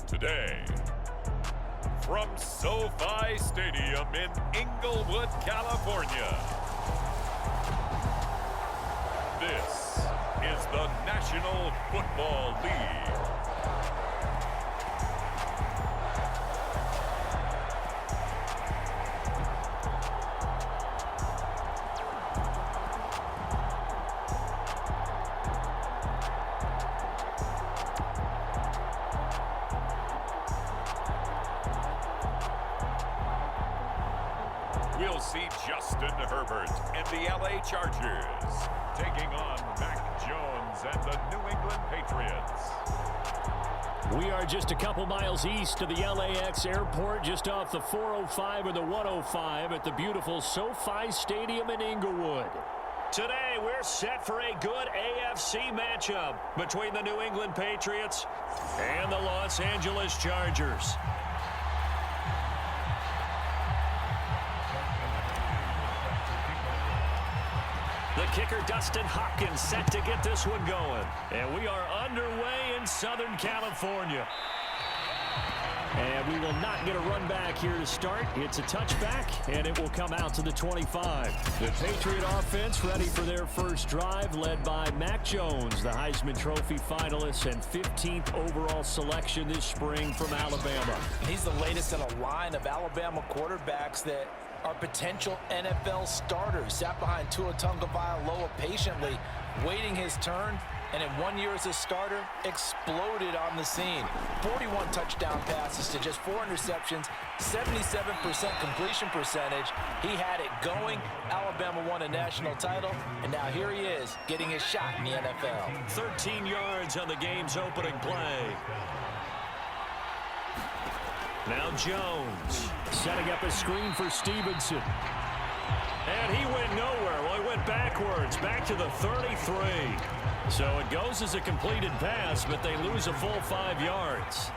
today. From SoFi Stadium in Inglewood, California, this is the National Football League. We'll see Justin Herbert and the LA Chargers taking on Mac Jones and the New England Patriots. We are just a couple miles east of the LAX airport, just off the 405 or the 105 at the beautiful SoFi Stadium in Inglewood. Today, we're set for a good AFC matchup between the New England Patriots and the Los Angeles Chargers. The kicker, Dustin Hopkins, set to get this one going. And we are underway in Southern California. And we will not get a run back here to start. It's a touchback, and it will come out to the 25. The Patriot offense ready for their first drive, led by Mac Jones, the Heisman Trophy finalist and 15th overall selection this spring from Alabama. He's the latest in a line of Alabama quarterbacks that are potential NFL starters. Sat behind Tua Tagovailoa patiently, waiting his turn, and in 1 year as a starter, exploded on the scene. 41 touchdown passes to just 4 interceptions, 77% completion percentage. He had it going. Alabama won a national title, and now here he is, getting his shot in the NFL. 13 yards on the game's opening play. Now Jones setting up a screen for Stevenson. And he went nowhere. Well, he went backwards, back to the 33. So it goes as a completed pass, but they lose a full 5 yards.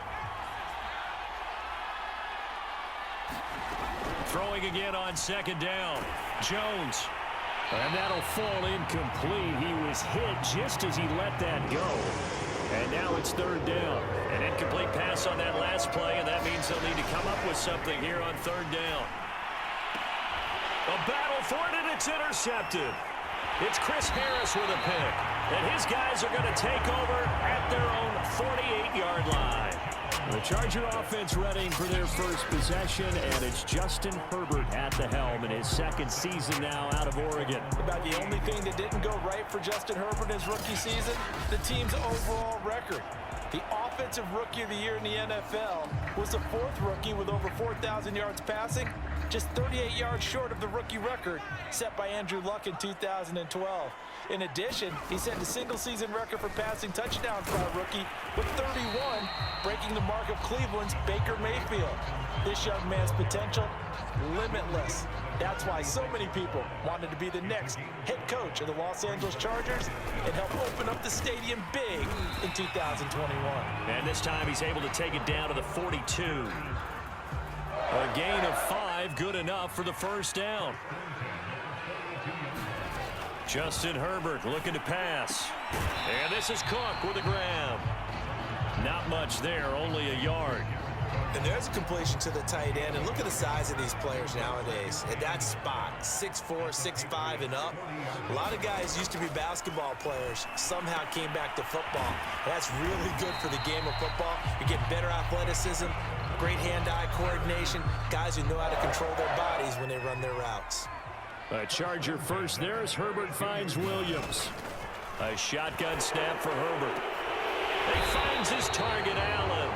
Throwing again on second down. Jones. And that'll fall incomplete. He was hit just as he let that go. And now it's third down. An incomplete pass on that last play, and that means they'll need to come up with something here on third down. A battle for it, and it's intercepted. It's Chris Harris with a pick. And his guys are going to take over at their own 48-yard line. The Charger offense ready for their first possession, and it's Justin Herbert at the helm in his second season now out of Oregon. About the only thing that didn't go right for Justin Herbert in his rookie season, the team's overall record. The offensive rookie of the year in the NFL was the 4th rookie with over 4,000 yards passing, just 38 yards short of the rookie record set by Andrew Luck in 2012. In addition, he set the single-season record for passing touchdowns by a rookie with 31, breaking the mark of Cleveland's Baker Mayfield. This young man's potential, limitless. That's why so many people wanted to be the next head coach of the Los Angeles Chargers and help open up the stadium big in 2021. And this time he's able to take it down to the 42. A gain of 5, good enough for the first down. Justin Herbert looking to pass. And this is Cook with a grab. Not much there, only a yard. And there's a completion to the tight end. And look at the size of these players nowadays. At that spot, 6'4", 6'5", and up. A lot of guys used to be basketball players, somehow came back to football. That's really good for the game of football. You get better athleticism, great hand-eye coordination, guys who know how to control their bodies when they run their routes. A Charger first there as Herbert finds Williams. A shotgun snap for Herbert. He finds his target, Allen.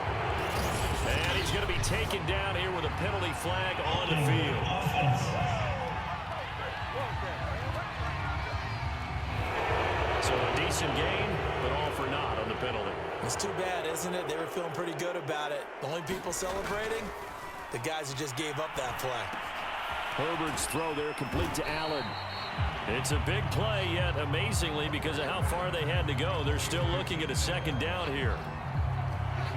And he's going to be taken down here with a penalty flag on the field. So a decent gain, but all for naught on the penalty. It's too bad, isn't it? They were feeling pretty good about it. The only people celebrating, the guys who just gave up that play. Herbert's throw there complete to Allen. It's a big play, yet amazingly, because of how far they had to go, they're still looking at a second down here.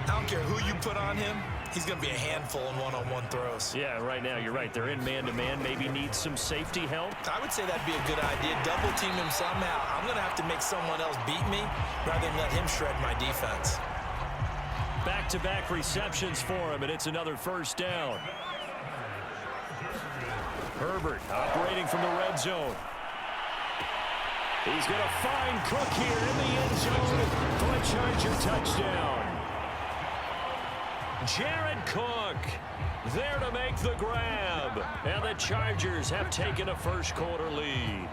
I don't care who you put on him, he's going to be a handful in one-on-one throws. Yeah, right now, you're right. They're in man-to-man, maybe need some safety help. I would say that'd be a good idea. Double team him somehow. I'm going to have to make someone else beat me rather than let him shred my defense. Back back-to-back receptions for him, and it's another first down. Herbert operating from the red zone. He's going to find Cook here in the end zone for a Charger touchdown. Jared Cook there to make the grab. And the Chargers have taken a first-quarter lead.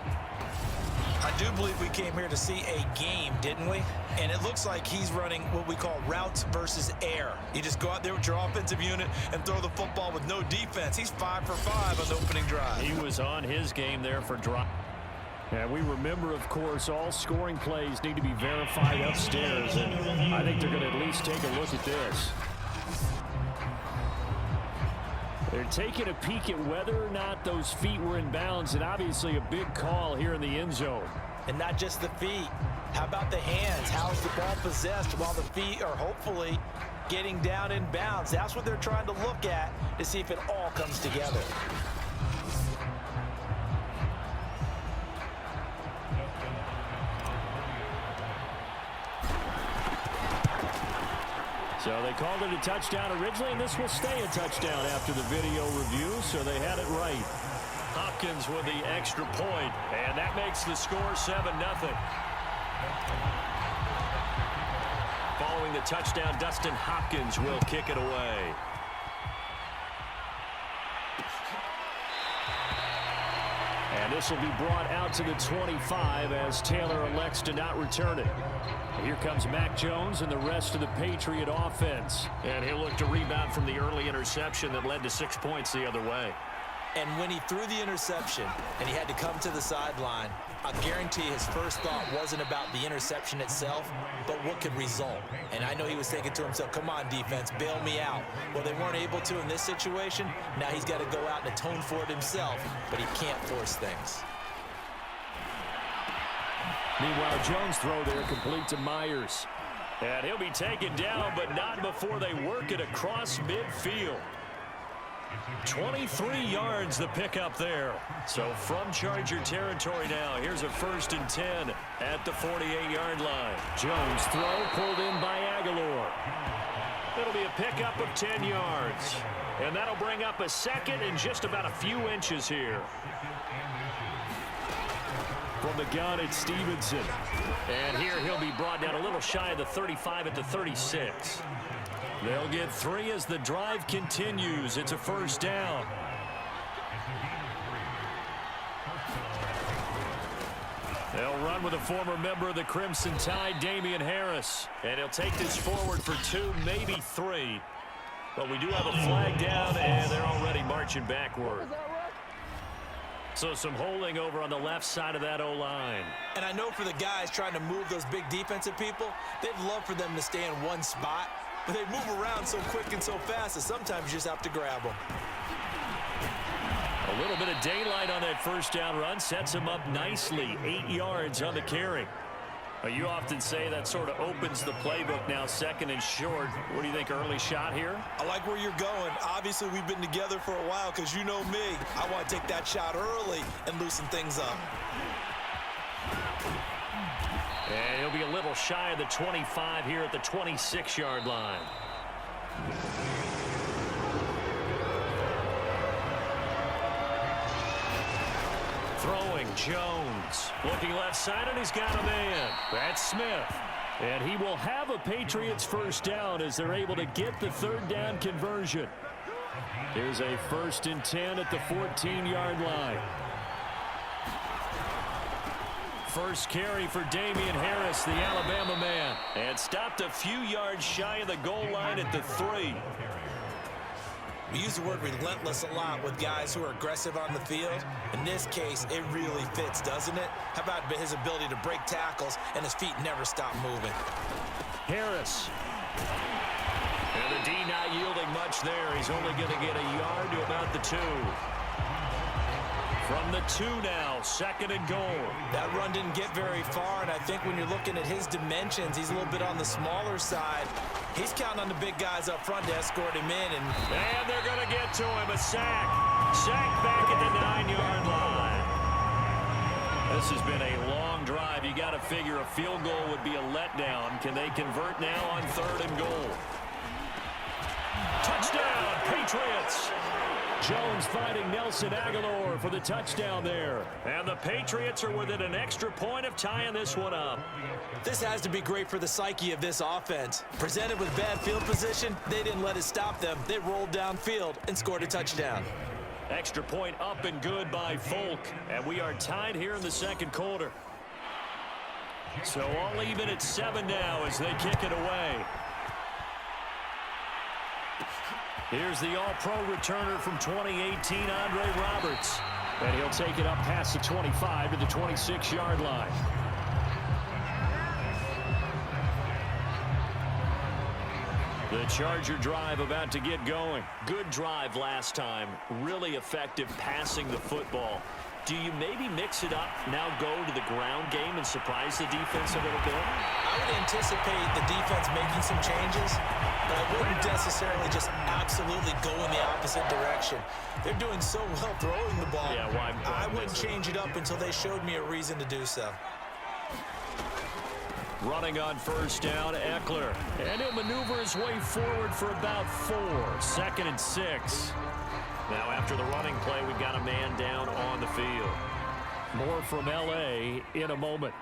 I do believe we came here to see a game, didn't we? And it looks like he's running what we call routes versus air. You just go out there with your offensive unit and throw the football with no defense. He's 5 for 5 on the opening drive. He was on his game there for drive. And we remember, of course, all scoring plays need to be verified upstairs. And I think they're going to at least take a look at this. They're taking a peek at whether or not those feet were in bounds, and obviously a big call here in the end zone. And not just the feet. How about the hands? How's the ball possessed while the feet are hopefully getting down in bounds? That's what they're trying to look at to see if it all comes together. So they called it a touchdown originally, and this will stay a touchdown after the video review, so they had it right. Hopkins with the extra point, and that makes the score 7-0. Following the touchdown, Dustin Hopkins will kick it away. And this will be brought out to the 25 as Taylor elects to not return it. Here comes Mac Jones and the rest of the Patriot offense. And he'll look to rebound from the early interception that led to 6 points the other way. And when he threw the interception and he had to come to the sideline, I guarantee his first thought wasn't about the interception itself, but what could result. And I know he was thinking to himself, come on, defense, bail me out. Well, they weren't able to in this situation. Now he's got to go out and atone for it himself, but he can't force things. Meanwhile, Jones' throw there complete to Myers. And he'll be taken down, but not before they work it across midfield. 23 yards the pickup there. So from Charger territory now, here's a 1st and 10 at the 48-yard line. Jones' throw pulled in by Aguilar. It'll be a pickup of 10 yards. And that'll bring up a second and just about a few inches here. From the gun, it's Stevenson. And here he'll be brought down a little shy of the 35 at the 36. They'll get 3 as the drive continues. It's a 1st down. They'll run with a former member of the Crimson Tide, Damian Harris. And he'll take this forward for 2, maybe 3. But we do have a flag down, and they're already marching backward. So some holding over on the left side of that O-line. And I know for the guys trying to move those big defensive people, they'd love for them to stay in one spot. But they move around so quick and so fast that sometimes you just have to grab them. A little bit of daylight on that 1st down run sets him up nicely. 8 yards on the carry. You often say that sort of opens the playbook now, 2nd and short. What do you think, early shot here? I like where you're going. Obviously, we've been together for a while because you know me. I want to take that shot early and loosen things up. And he'll be a little shy of the 25 here at the 26-yard line. Throwing, Jones. Looking left side, and he's got a man. That's Smith. And he will have a Patriots 1st down as they're able to get the 3rd down conversion. Here's a 1st and 10 at the 14-yard line. First carry for Damian Harris, the Alabama man. And stopped a few yards shy of the goal line at the 3. We use the word relentless a lot with guys who are aggressive on the field. In this case, it really fits, doesn't it? How about his ability to break tackles and his feet never stop moving? Harris. And the D not yielding much there. He's only going to get a yard to about the 2. From the 2 now, 2nd and goal. That run didn't get very far, and I think when you're looking at his dimensions, he's a little bit on the smaller side. He's counting on the big guys up front to escort him in. And they're going to get to him. A sack. Sack back at the 9-yard line. This has been a long drive. You got to figure a field goal would be a letdown. Can they convert now on 3rd and goal? Patriots. Jones finding Nelson Aguilar for the touchdown there. And the Patriots are within an extra point of tying this one up. This has to be great for the psyche of this offense. Presented with bad field position, they didn't let it stop them. They rolled downfield and scored a touchdown. Extra point up and good by Folk. And we are tied here in the second quarter. So all even at 7 now as they kick it away. Here's the all-pro returner from 2018, Andre Roberts. And he'll take it up past the 25 to the 26-yard line. The Charger drive about to get going. Good drive last time. Really effective passing the football. Do you maybe mix it up, now go to the ground game and surprise the defense a little bit? I would anticipate the defense making some changes, but I wouldn't necessarily just absolutely go in the opposite direction. They're doing so well throwing the ball. Yeah, well, I wouldn't change it up until they showed me a reason to do so. Running on first down, Eckler. And he'll maneuver his way forward for about 4. 2nd and 6. Now after the running play, we've got a man down on the field. More from L.A. in a moment.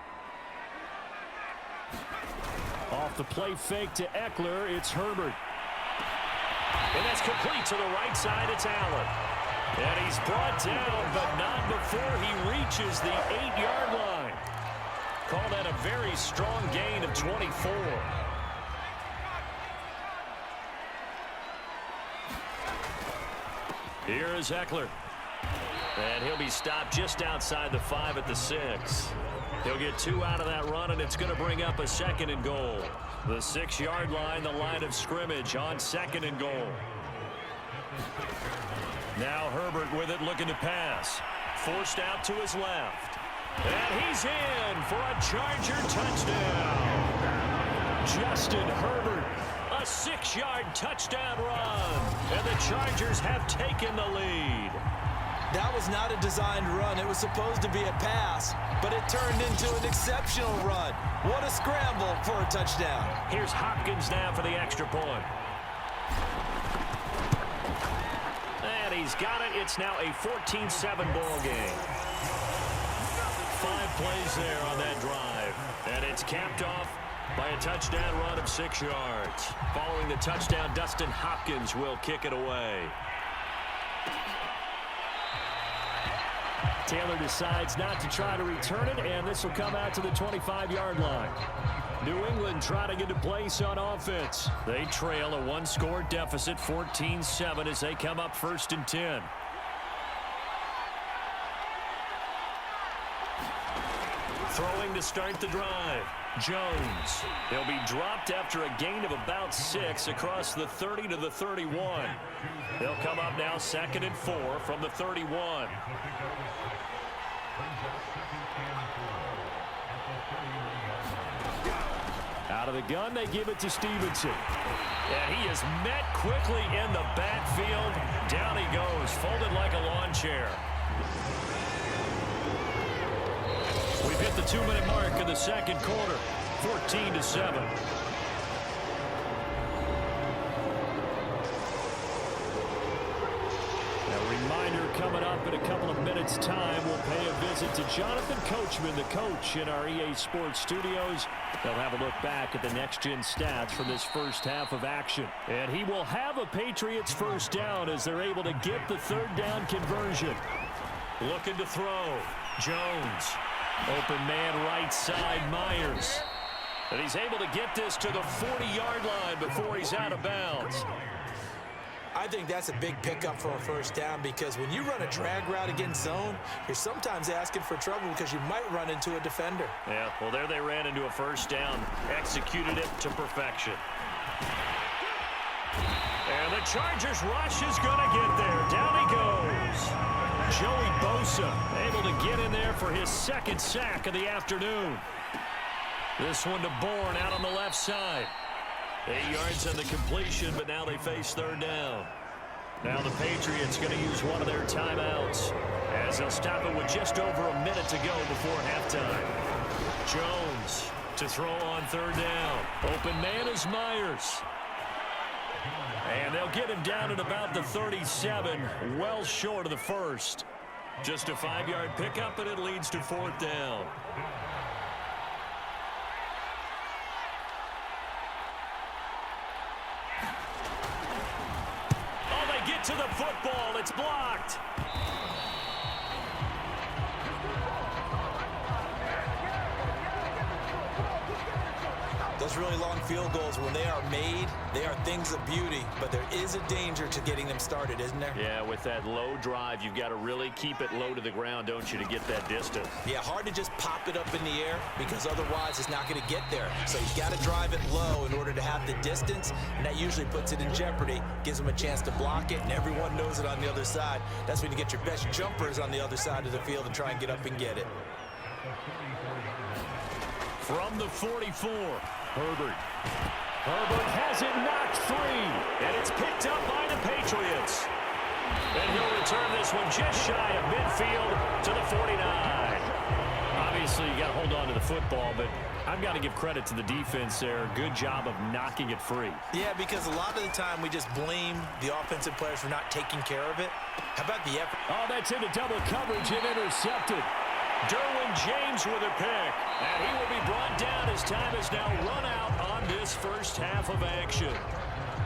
Off the play fake to Eckler, it's Herbert. And that's complete to the right side, it's Allen. And he's brought down, but not before he reaches the 8-yard line. Call that a very strong gain of 24. Here is Eckler. And he'll be stopped just outside the 5 at the 6. He'll get 2 out of that run, and it's going to bring up a 2nd and goal. The 6-yard line, the line of scrimmage on 2nd and goal. Now Herbert with it, looking to pass. Forced out to his left. And he's in for a Charger touchdown. Justin Herbert, a 6-yard touchdown run. And the Chargers have taken the lead. That was not a designed run. It was supposed to be a pass, but it turned into an exceptional run. What a scramble for a touchdown. Here's Hopkins now for the extra point. And he's got it. It's now a 14-7 ball game. 5 plays there on that drive. And it's capped off by a touchdown run of 6 yards. Following the touchdown, Dustin Hopkins will kick it away. Taylor decides not to try to return it, and this will come out to the 25-yard line. New England trying to get a place on offense. They trail a 1-score deficit, 14-7, as they come up 1st and 10. Throwing to start the drive. Jones. He'll be dropped after a gain of about 6 across the 30 to the 31. They'll come up now 2nd and 4 from the 31. Out of the gun, they give it to Stevenson. And he is met quickly in the backfield. Down he goes, folded like a lawn chair. We've hit the 2-minute mark of the second quarter, 14-7. A reminder coming up in a couple of minutes' time. We'll pay a visit to Jonathan Coachman, the coach in our EA Sports studios. They'll have a look back at the next-gen stats from this first half of action. And he will have a Patriots first down as they're able to get the 3rd down conversion. Looking to throw. Jones. Open man right side, Myers. And he's able to get this to the 40-yard line before he's out of bounds. I think that's a big pickup for a first down because when you run a drag route against zone, you're sometimes asking for trouble because you might run into a defender. Yeah, well, there they ran into a first down. Executed it to perfection. And the Chargers rush is going to get there. Down he goes. Joey Bosa able to get in there for his 2nd sack of the afternoon. This one to Bourne out on the left side. 8 yards on the completion, but now they face 3rd down. Now the Patriots going to use one of their timeouts as they'll stop it with just over a minute to go before halftime. Jones to throw on 3rd down. Open man is Myers. And they'll get him down at about the 37, well short of the first. Just a 5-yard pickup, and it leads to 4th down. Oh, they get to the football. It's blocked. Those really long field goals, when they are made, they are things of beauty, but there is a danger to getting them started, isn't there? Yeah, with that low drive, you've got to really keep it low to the ground, don't you, to get that distance? Yeah, hard to just pop it up in the air because otherwise it's not going to get there. So you've got to drive it low in order to have the distance, and that usually puts it in jeopardy, gives them a chance to block it, and everyone knows it on the other side. That's when you get your best jumpers on the other side of the field and try and get up and get it. From the 44, Herbert. Herbert has it knocked free, and it's picked up by the Patriots. And he'll return this one just shy of midfield to the 49. Obviously, you got to hold on to the football, but I've got to give credit to the defense there. Good job of knocking it free. Yeah, because a lot of the time we just blame the offensive players for not taking care of it. How about the effort? Oh, that's into double coverage and intercepted. Derwin James with a pick, and he will be brought down as time is now run out on this first half of action.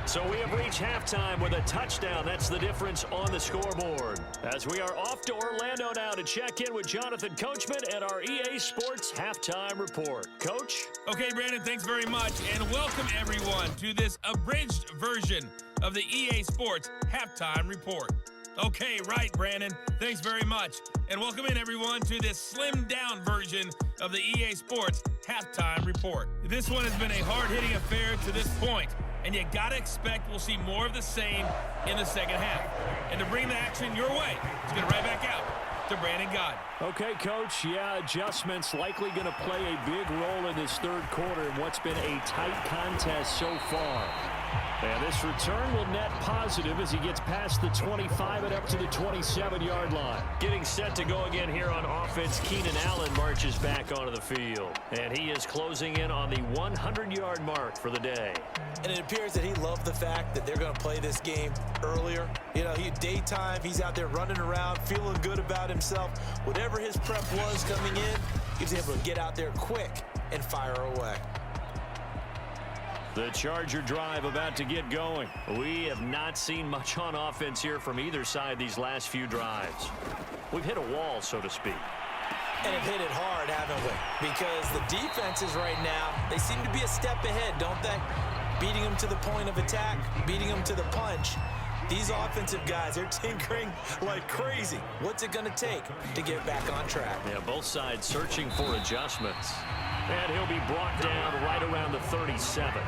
So we have reached halftime with a touchdown. That's the difference on the scoreboard. As we are off to Orlando now to check in with Jonathan Coachman and our EA Sports Halftime Report. Coach? Okay, Brandon, thanks very much, and welcome everyone to this abridged version of the EA Sports Halftime Report. Okay, right, Brandon. Thanks very much. And welcome in, everyone, to this slimmed-down version of the EA Sports Halftime Report. This one has been a hard-hitting affair to this point, and you got to expect we'll see more of the same in the second half. And to bring the action your way, let's get it right back out to Brandon Gaudin. Okay, Coach. Yeah, adjustments likely going to play a big role in this third quarter in what's been a tight contest so far. And this return will net positive as he gets past the 25 and up to the 27-yard line. Getting set to go again here on offense, Keenan Allen marches back onto the field. And he is closing in on the 100-yard mark for the day. And it appears that he loved the fact that they're going to play this game earlier. You know, daytime, he's out there running around, feeling good about himself. Whatever his prep was coming in, he was able to get out there quick and fire away. The Charger drive about to get going. We have not seen much on offense here from either side these last few drives. We've hit a wall, so to speak. And have hit it hard, haven't we? Because the defenses right now, they seem to be a step ahead, don't they? Beating them to the point of attack, beating them to the punch. These offensive guys are tinkering like crazy. What's it going to take to get back on track? Yeah, both sides searching for adjustments. And he'll be brought down right around the 37.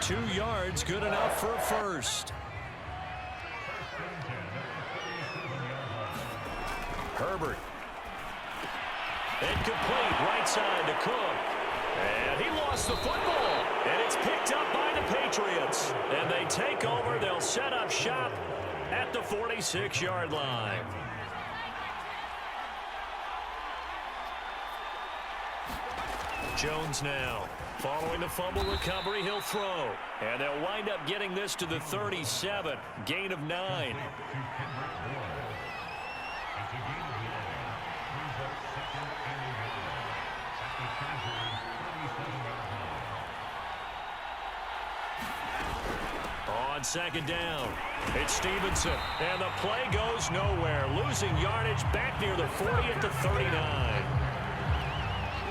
2 yards, good enough for a first. Herbert. Incomplete, right side to Cook. And he lost the football. And it's picked up by the Patriots. And they take over. They'll set up shop at the 46-yard line. Jones now. Following the fumble recovery, he'll throw. And they'll wind up getting this to the 37. Gain of 9. On second down, it's Stevenson. And the play goes nowhere. Losing yardage back near the 40 at the 39.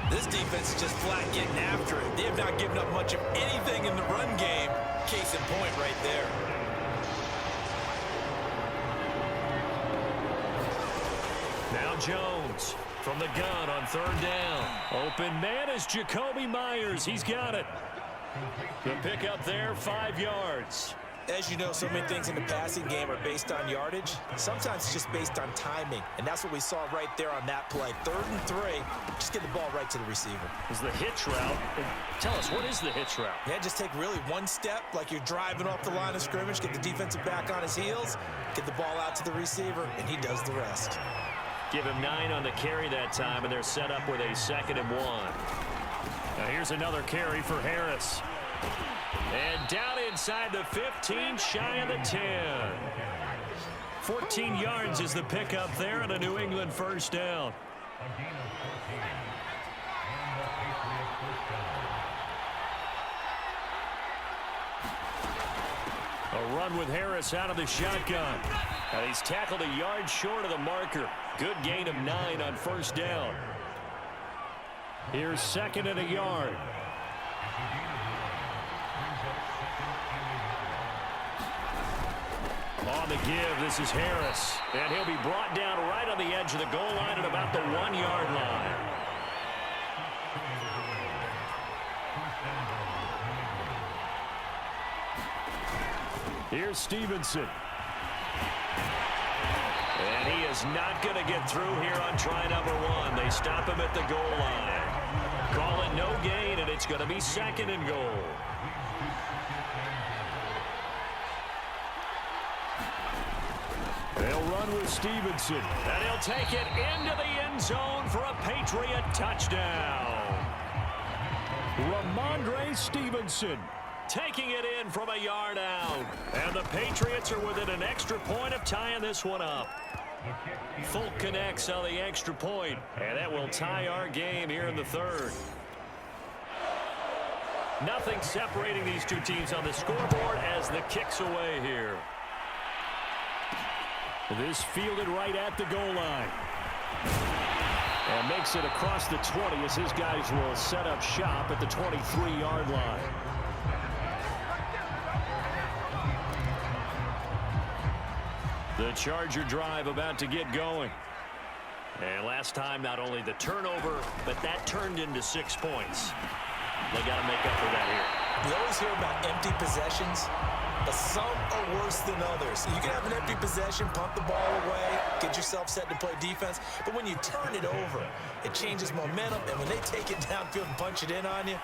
This defense is just flat getting after it. They have not given up much of anything in the run game. Case in point right there. Now Jones from the gun on third down. Open man is Jacoby Myers. He's got it. The pickup there, 5 yards. As you know, so many things in the passing game are based on yardage. Sometimes it's just based on timing, and that's what we saw right there on that play. 3rd and 3, just get the ball right to the receiver. Is the hitch route. Tell us, what is the hitch route? Yeah, just take really one step, like you're driving off the line of scrimmage, get the defensive back on his heels, get the ball out to the receiver, and he does the rest. Give him 9 on the carry that time, and they're set up with a 2nd and 1. Now here's another carry for Harris. And down inside the 15, shy of the 10. 14 yards is the pickup there and a New England first down. A run with Harris out of the shotgun. And he's tackled a yard short of the marker. Good gain of 9 on first down. Here's 2nd and a yard. On the give, this is Harris. And he'll be brought down right on the edge of the goal line at about the 1-yard line. Here's Stevenson. And he is not going to get through here on try number 1. They stop him at the goal line. Call it no gain, and it's going to be 2nd and goal. They'll run with Stevenson. And he'll take it into the end zone for a Patriot touchdown. Ramondre Stevenson taking it in from a yard out. And the Patriots are within an extra point of tying this one up. Folk connects on the extra point, and that will tie our game here in the 3rd. Nothing separating these two teams on the scoreboard as the kick's away here. This fielded right at the goal line. And makes it across the 20 as his guys will set up shop at the 23-yard line. The Charger drive about to get going. And last time, not only the turnover, but that turned into 6 points. They got to make up for that here. You always hear about empty possessions, but some are worse than others. You can have an empty possession, pump the ball away, get yourself set to play defense, but when you turn it over, it changes momentum, and when they take it downfield and punch it in on you,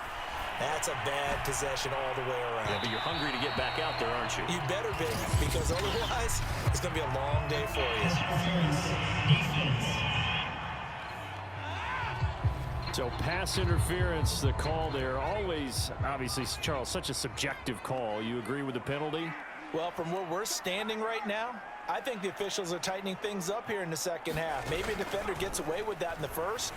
that's a bad possession all the way around. Yeah, but you're hungry to get back out there, aren't you? You better be, because otherwise, it's going to be a long day for you. So pass interference, the call there. Always, obviously, Charles, such a subjective call. You agree with the penalty? Well, from where we're standing right now, I think the officials are tightening things up here in the second half. Maybe a defender gets away with that in the first,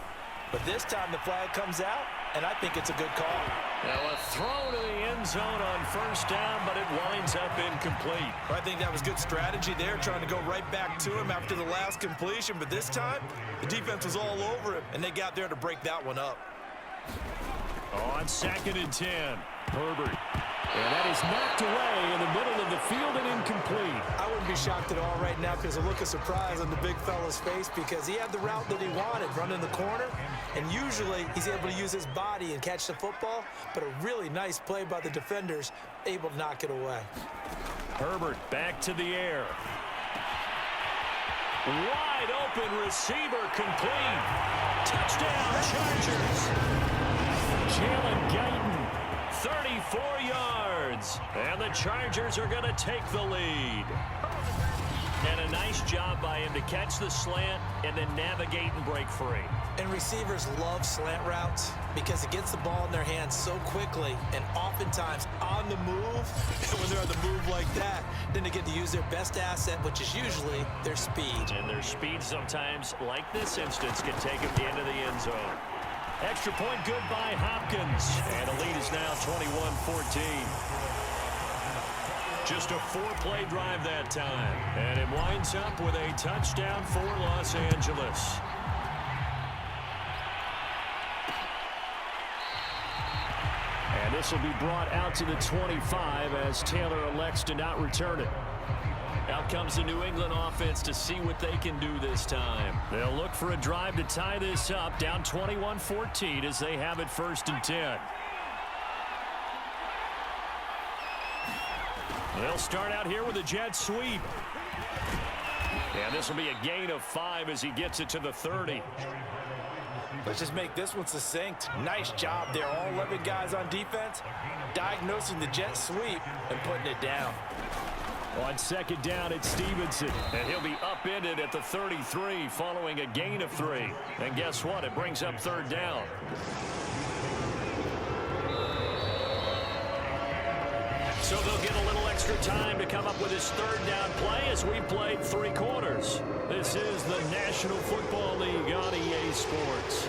but this time the flag comes out, and I think it's a good call. Now a throw to the end zone on first down, but it winds up incomplete. I think that was good strategy there, trying to go right back to him after the last completion, but this time the defense was all over him, and they got there to break that one up. On 2nd and 10, Herbert. And that is knocked away in the middle of the field and incomplete. I wouldn't be shocked at all right now because a look of surprise on the big fella's face because he had the route that he wanted, running the corner, and usually he's able to use his body and catch the football, but a really nice play by the defenders, able to knock it away. Herbert back to the air. Wide open receiver complete. Touchdown Chargers. Jalen Guyton, 34 yards. And the Chargers are going to take the lead. And a nice job by him to catch the slant and then navigate and break free. And receivers love slant routes because it gets the ball in their hands so quickly and oftentimes on the move. And when they're on the move like that, then they get to use their best asset, which is usually their speed. And their speed sometimes, like this instance, can take them into the end zone. Extra point good by Hopkins. And the lead is now 21-14. Just a 4-play drive that time. And it winds up with a touchdown for Los Angeles. And this will be brought out to the 25 as Taylor elects to not return it. Out comes the New England offense to see what they can do this time. They'll look for a drive to tie this up, down 21-14 as they have it 1st and 10. They'll start out here with a jet sweep. And this will be a gain of 5 as he gets it to the 30. Let's just make this one succinct. Nice job there. All 11 guys on defense diagnosing the jet sweep and putting it down. On 2nd down, it's Stevenson. And he'll be upended at the 33 following a gain of 3. And guess what? It brings up 3rd down. So they'll get a little extra time to come up with his third down play as we played 3 quarters. This is the National Football League on EA Sports.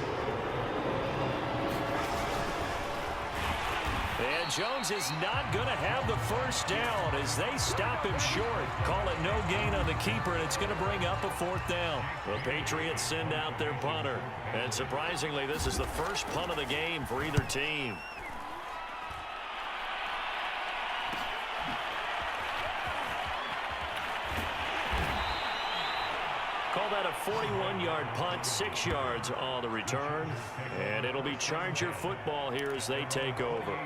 And Jones is not going to have the first down as they stop him short. Call it no gain on the keeper, and it's going to bring up a 4th down. The Patriots send out their punter. And surprisingly, this is the first punt of the game for either team. Call that a 41-yard punt, 6 yards on the return. And it'll be Charger football here as they take over.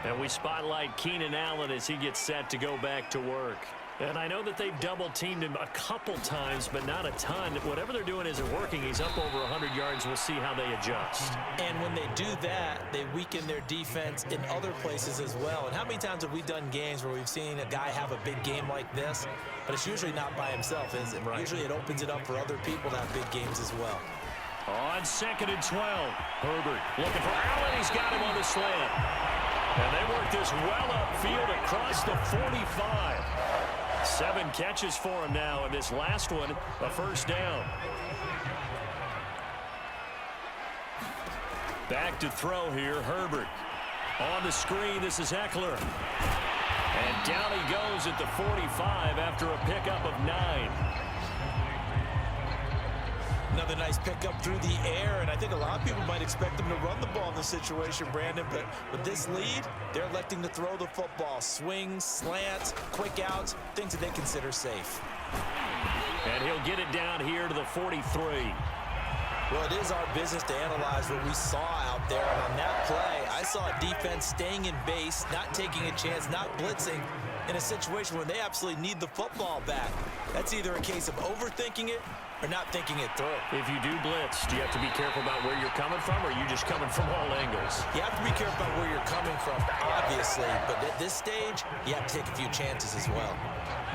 And we spotlight Keenan Allen as he gets set to go back to work. And I know that they've double-teamed him a couple times, but not a ton. Whatever they're doing isn't working. He's up over 100 yards. We'll see how they adjust. And when they do that, they weaken their defense in other places as well. And how many times have we done games where we've seen a guy have a big game like this, but it's usually not by himself, is it? Right. Usually it opens it up for other people to have big games as well. On 2nd and 12, Herbert looking for Allen. He's got him on the slant. And they work this well upfield across the 45. 7 catches for him now, and this last one, a first down. Back to throw here, Herbert. On the screen, this is Eckler. And down he goes at the 45 after a pickup of 9. Another nice pickup through the air, and I think a lot of people might expect them to run the ball in this situation, Brandon, but with this lead, they're electing to throw the football. Swings, slants, quick outs, things that they consider safe. And he'll get it down here to the 43. Well, it is our business to analyze what we saw out there, and on that play, I saw a defense staying in base, not taking a chance, not blitzing, in a situation where they absolutely need the football back. That's either a case of overthinking it or not thinking it through. If you do blitz, do you have to be careful about where you're coming from, or are you just coming from all angles? You have to be careful about where you're coming from, obviously, but at this stage, you have to take a few chances as well.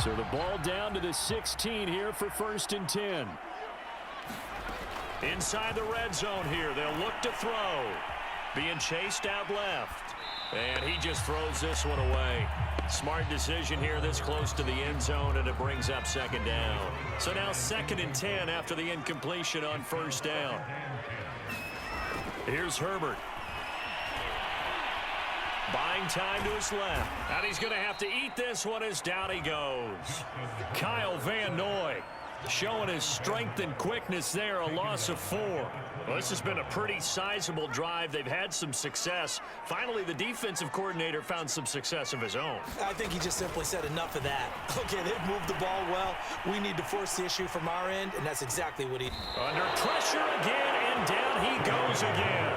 So the ball down to the 16 here for 1st and 10. Inside the red zone here, they'll look to throw. Being chased out left. And he just throws this one away. Smart decision here this close to the end zone, and it brings up 2nd down. So now 2nd and 10 after the incompletion on 1st down. Here's Herbert. Buying time to his left. And he's going to have to eat this one as down he goes. Kyle Van Noy showing his strength and quickness there, a loss of 4. Well, this has been a pretty sizable drive. They've had some success. Finally, the defensive coordinator found some success of his own. I think he just simply said enough of that. Okay, they've moved the ball well. We need to force the issue from our end, and that's exactly what he did. Under pressure again, and down he goes again.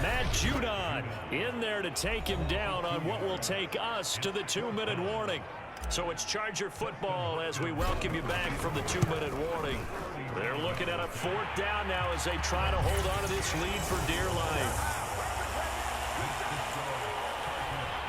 Matt Judon in there to take him down on what will take us to the 2-minute warning. So it's Charger football as we welcome you back from the 2-minute warning. They're looking at a 4th down now as they try to hold on to this lead for dear life.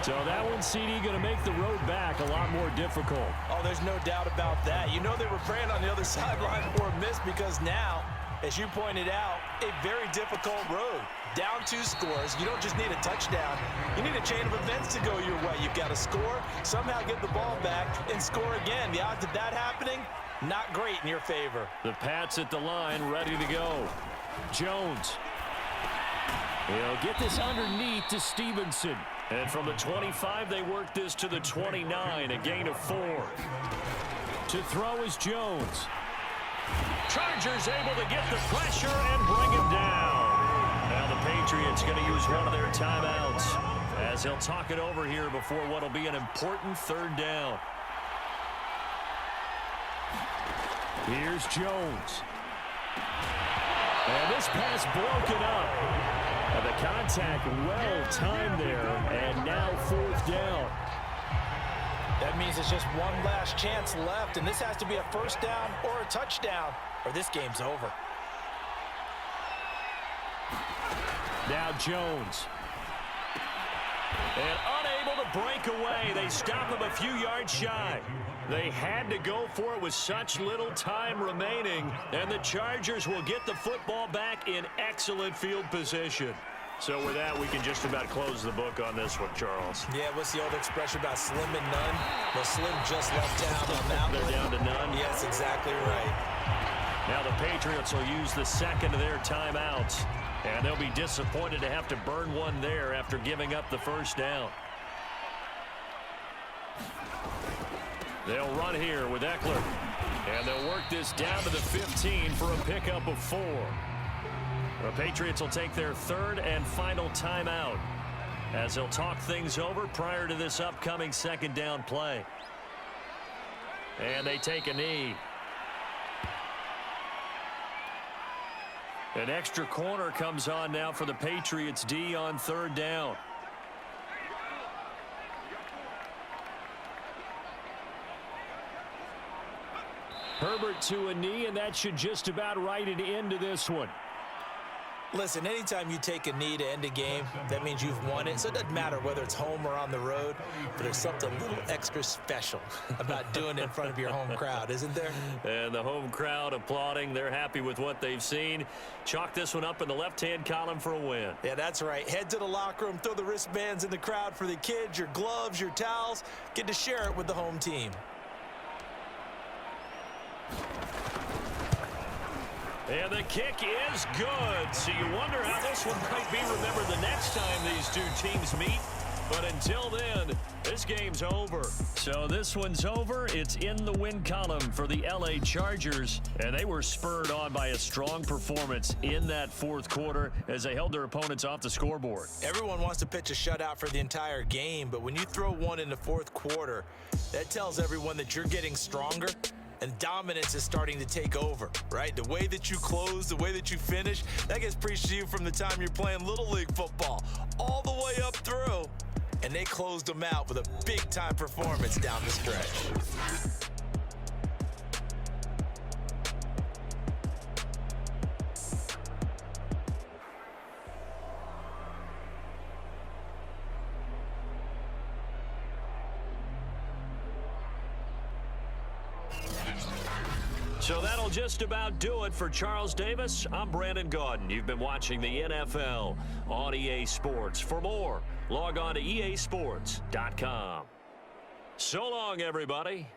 So that one, CD, going to make the road back a lot more difficult. Oh, there's no doubt about that. You know they were praying on the other sideline for a miss because now, as you pointed out, a very difficult road. Down 2 scores. You don't just need a touchdown. You need a chain of events to go your way. You've got to score, somehow get the ball back, and score again. The odds of that happening, not great in your favor. The Pats at the line, ready to go. Jones. He'll get this underneath to Stevenson. And from the 25, they work this to the 29, a gain of 4. To throw is Jones. Chargers able to get the pressure and bring him down. Now the Patriots going to use one of their timeouts as they'll talk it over here before what will be an important 3rd down. Here's Jones. And this pass broken up. And the contact well timed there, and now 4th down. That means it's just one last chance left, and this has to be a 1st down or a touchdown, or this game's over. Now Jones. And unable to break away. They stop him a few yards shy. They had to go for it with such little time remaining, and the Chargers will get the football back in excellent field position. So with that, we can just about close the book on this one, Charles. Yeah, what's the old expression about slim and none? Well, Slim just left town on that They're one. down to none. Yes, exactly right. Now the Patriots will use the second of their timeouts, and they'll be disappointed to have to burn one there after giving up the first down. They'll run here with Eckler, and they'll work this down to the 15 for a pickup of 4. The Patriots will take their third and final timeout as they'll talk things over prior to this upcoming second down play. And they take a knee. An extra corner comes on now for the Patriots D on third down. Herbert to a knee, and that should just about write it into this one. Listen, anytime you take a knee to end a game, that means you've won it. So it doesn't matter whether it's home or on the road, but there's something a little extra special about doing it in front of your home crowd, isn't there? And the home crowd applauding. They're happy with what they've seen. Chalk this one up in the left-hand column for a win. Yeah, that's right. Head to the locker room, throw the wristbands in the crowd for the kids, your gloves, your towels. Get to share it with the home team. And the kick is good. So you wonder how this one might be remembered the next time these two teams meet. But until then, this game's over. So this one's over. It's in the win column for the LA Chargers. And they were spurred on by a strong performance in that fourth quarter as they held their opponents off the scoreboard. Everyone wants to pitch a shutout for the entire game, but when you throw one in the fourth quarter, that tells everyone that you're getting stronger. And dominance is starting to take over, right? The way that you close, the way that you finish, that gets preached to you from the time you're playing Little League football all the way up through. And they closed them out with a big-time performance down the stretch. So that'll just about do it for Charles Davis. I'm Brandon Gaudin. You've been watching the NFL on EA Sports. For more, log on to easports.com. So long, everybody.